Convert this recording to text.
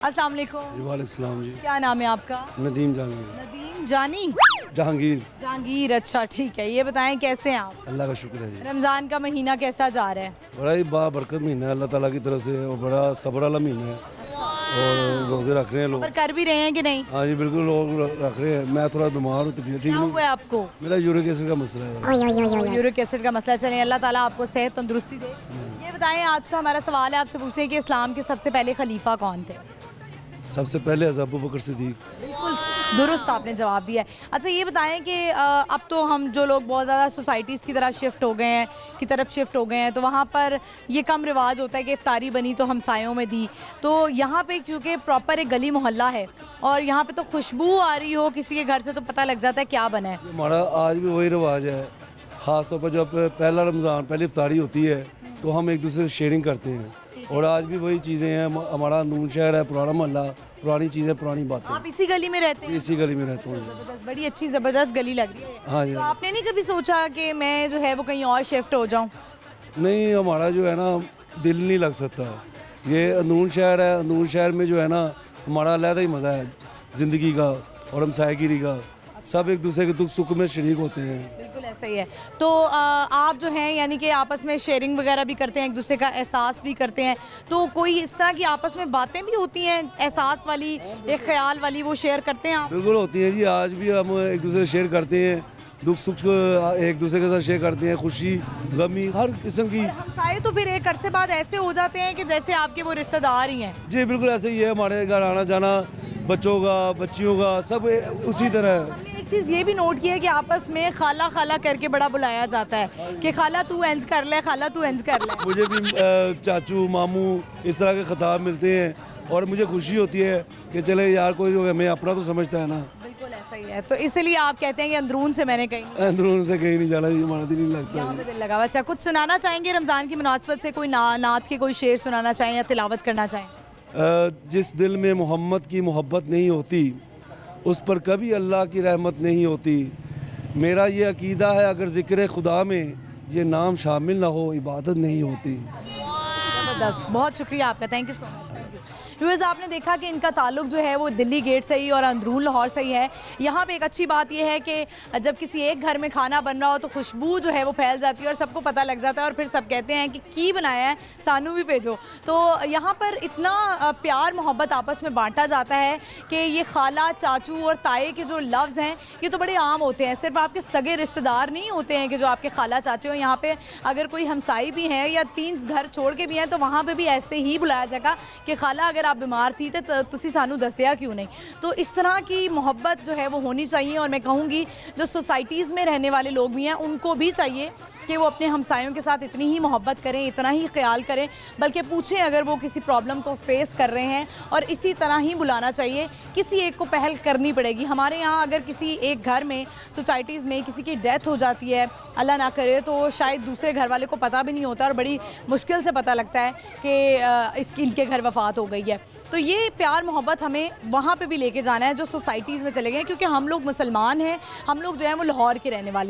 अस्सलाम वालेकुम। वालेकुम सलाम जी। क्या नाम है आपका? नदीम जहांगीर। नदीम जानी जहांगीर। जहांगीर, अच्छा ठीक है। ये बताएं कैसे हैं आप? अल्लाह का शुक्र है जी। रमज़ान का महीना कैसा जा रहा है? बड़ा ही बाबरकत महीना है अल्लाह ताला की तरफ से, और बड़ा सब्र वाला महीना है, और रोज़े रख रहे हैं लोग। पर कर भी रहे हैं कि नहीं? हाँ जी बिल्कुल, लोग रख रहे हैं। मैं थोड़ा बीमार हूँ, तबीयत ठीक क्या नहीं। हुआ है आपको? मेरा यूरिक एसिड का मसला है। यूरिक एसिड का मसला। चलें, अल्लाह ताला आपको सेहत तंदुरुस्ती दे। ये बताएं, आज का हमारा सवाल है, आपसे पूछते हैं कि इस्लाम के सबसे पहले खलीफा कौन थे? सबसे पहले अबू बकर सिद्दीक। बिल्कुल दुरुस्त आपने जवाब दिया है। अच्छा ये बताएं कि अब तो हम जो लोग बहुत ज़्यादा सोसाइटीज़ की तरफ शिफ्ट हो गए हैं तो वहाँ पर ये कम रिवाज होता है कि इफ्तारी बनी तो हमसायों में दी। तो यहाँ पे क्योंकि प्रॉपर एक गली मोहल्ला है और यहाँ पे तो खुशबू आ रही हो किसी के घर से तो पता लग जाता है क्या बना है। हमारा आज भी वही रिवाज है, ख़ास तौर पर जब पहला रमज़ान पहली इफ्तारी होती है तो हम एक दूसरे से शेयरिंग करते हैं, और आज भी वही चीज़ें हैं। हमारा नून शहर है, पुराना मोहल्ला, पुरानी चीज़ें, पुरानी बातें। आप इसी गली में रहते हैं? इसी गली में रहता हूँ। ज़बरदस्त, बड़ी अच्छी ज़बरदस्त गली लग रही है। हाँ जी। तो आपने नहीं कभी सोचा कि मैं जो है वो कहीं और शिफ्ट हो जाऊँ? नहीं, हमारा जो है ना दिल नहीं लग सकता। ये नून शहर है, नून शहर में जो है ना हमारा अलग ही मज़ा है ज़िंदगी का और हमसायगिरी का। सब एक दूसरे के दुख सुख में शरीक होते हैं। बिल्कुल ऐसा ही है। तो आप जो हैं यानी कि आपस में शेयरिंग वगैरह भी करते हैं, एक दूसरे का एहसास भी करते हैं, तो कोई इस तरह की आपस में बातें भी होती हैं एहसास वाली, एक ख्याल वाली, वो शेयर करते हैं आप? बिल्कुल होती है जी, आज भी हम एक दूसरे से शेयर करते हैं, दुख सुख एक दूसरे के साथ शेयर करते हैं, खुशी गमी हर किस्म की। हमसाए तो फिर एक अरसे बाद ऐसे हो जाते हैं कि जैसे आपके वो रिश्तेदार ही हैं। जी बिल्कुल ऐसे ही है, हमारे घर आना जाना बच्चों का बच्चियों का सब उसी तरह है। हमने एक चीज़ ये भी नोट की है कि आपस में खाला खाला करके बड़ा बुलाया जाता है कि खाला तू इंज कर ले, खाला तू इंज कर ले। मुझे भी चाचू मामू इस तरह के खिताब मिलते हैं, और मुझे खुशी होती है कि चले यार कोई जो हमें अपना तो समझता है ना। बिल्कुल ऐसा ही है। तो इसलिए आप कहते हैं कि अंदरून से मैंने कहीं अंदरून से कहीं नहीं जाना जी, हमारा दिल नहीं लगता यहाँ जी। पे दिल लगा हुआ। अच्छा, कुछ सुनाना चाहेंगे रमज़ान की मुनासबत से? कोई नात के कोई शेर सुनाना चाहें या तिलावत करना चाहें? जिस दिल में मोहम्मद की मोहब्बत नहीं होती उस पर कभी अल्लाह की रहमत नहीं होती। मेरा ये अकीदा है अगर ज़िक्र खुदा में ये नाम शामिल ना हो इबादत नहीं होती। ज़बरदस्त, बहुत शुक्रिया आपका, thank you so much. Viewers, आपने देखा कि इनका ताल्लुक जो है वो दिल्ली गेट से ही और अंदरून लाहौर से ही है। यहाँ पे एक अच्छी बात यह है कि जब किसी एक घर में खाना बन रहा हो तो खुशबू जो है वो फैल जाती है और सबको पता लग जाता है, और फिर सब कहते हैं कि बनाया है, सानू भी भेजो। तो यहाँ पर इतना प्यार मोहब्बत आपस में बांटा जाता है कि ये खाला चाचू और ताए के जो लफ्ज़ हैं ये तो बड़े आम होते हैं। सिर्फ आपके सगे रिश्तेदार नहीं होते हैं कि जो आपके खाला चाचे हो, यहाँ पे अगर कोई हमसाई भी हैं या 3 घर छोड़ के भी हैं तो वहाँ पे भी ऐसे ही बुलाया जाएगा कि खाला अगर आप बीमार थी तो तुसी सानू दसिया क्यों नहीं। तो इस तरह की मोहब्बत जो है वो होनी चाहिए, और मैं कहूँगी जो सोसाइटीज़ में रहने वाले लोग भी हैं उनको भी चाहिए कि वो अपने हमसायों के साथ इतनी ही मोहब्बत करें, इतना ही ख्याल करें, बल्कि पूछें अगर वो किसी प्रॉब्लम को फेस कर रहे हैं, और इसी तरह ही बुलाना चाहिए। किसी एक को पहल करनी पड़ेगी। हमारे यहाँ अगर किसी एक घर में सोसाइटीज़ में किसी की डेथ हो जाती है, अल्लाह ना करे, तो शायद दूसरे घर वाले को पता भी नहीं होता और बड़ी मुश्किल से पता लगता है कि इनके घर वफ़ात हो गई है। तो ये प्यार मोहब्बत हमें वहाँ पे भी लेके जाना है जो सोसाइटीज़ में चले गए हैं, क्योंकि हम लोग मुसलमान हैं, हम लोग जो हैं वो लाहौर के रहने वाले हैं।